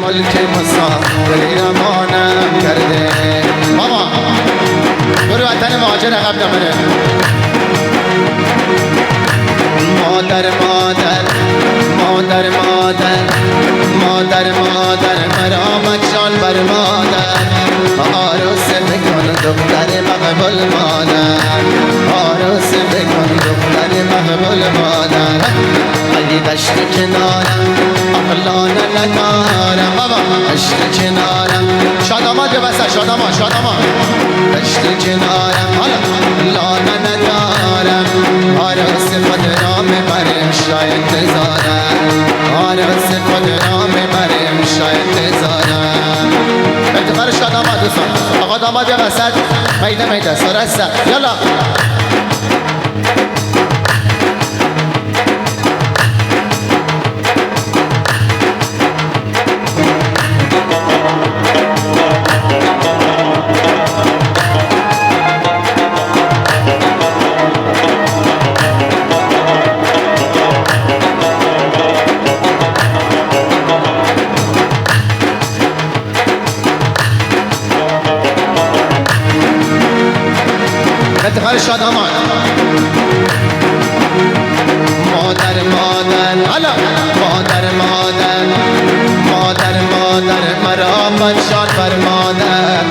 ملک مسافری امانم کرده. ماما برو وطن مهاجر عقب نمونه. مادر مادر مادر مادر مادر مادر مرامت جان بر مادر. عروس بکن دختر مقبول مادر. عروس بکن دختر مقبول مادر. علی دشت کنارم اقلانه ندارم. بابا دشت کنارم شادامات بسه شادامات شادامات. دشت کنارم اقلانه ندارم. عروس خود را میبریم شاید تزارم. عروس خود را میبریم شاید تزارم. افتخار شادامات دوستان. آقا داماد یه وسط میده میده سرسته یلا. افتخار شادامان. مادر مادر حالا مادر مادر مادر مادر مرا شاد بر مادر.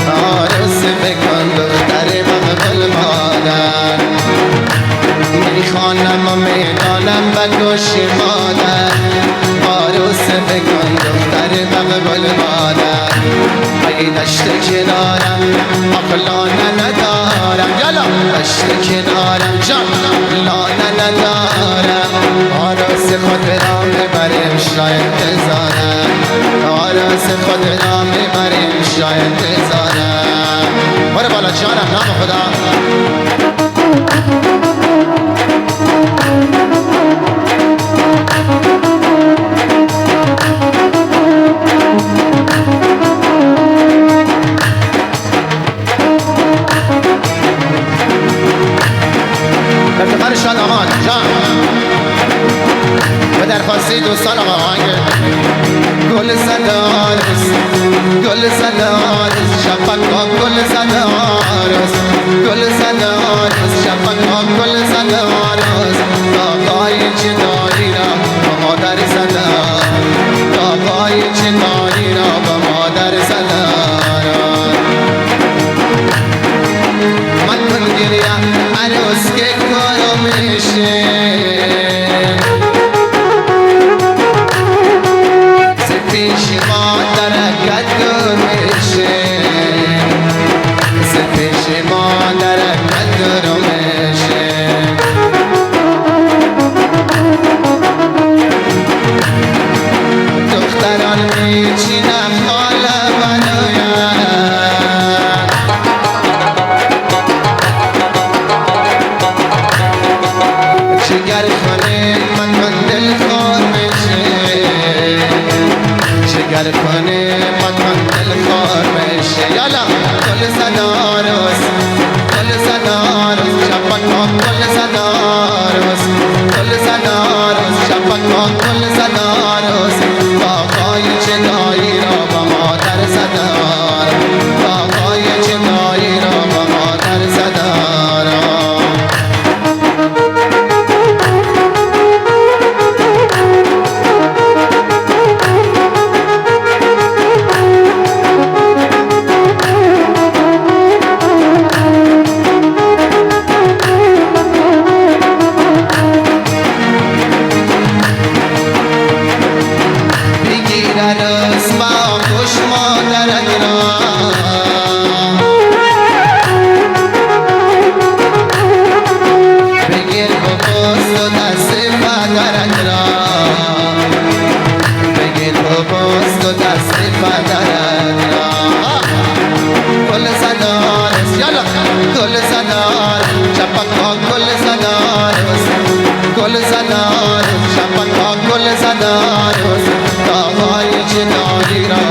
عروس بکن دختر مقبول مادر. میخوانم و میدانم و گوش مادر. عروس بکن دختر مقبول مادر. ای دشت کنارم اقلانه ندارم. یلا دشت کنارم جان اقلانه ندارم. عروس خود را میبریم شاید تزارم. عروس خود را میبریم شاید تزارم. باره بالا جانم نام خدا. افتخار شادامان جان. به درخواستی دوستان آقا آهنگ گل زده آرز گل زده آرز شفقا گل زده آرز گل زده آرز شفقا گل زده آرز. آقای چناری را با مادر زده. آقای چناری را با مادر زده. من کن گریا عروس که کارو میشه. ز پیش مادرکت دور میشه. ز پیش مادرکت دور میشه. دختران میچینم حالا بنایم. شگر کنه من دل خور میشه. شگر کنه من دل خور میشه. یالا گل زده عروس گل زده عروس شفقا گل زده عروس گل زده عروس شفقا گل زده عروس. آقای چنایی را با مادر زده. آقای چنایی را با مادر زده. گل زدار شفقا گل زدار. آقای چناری را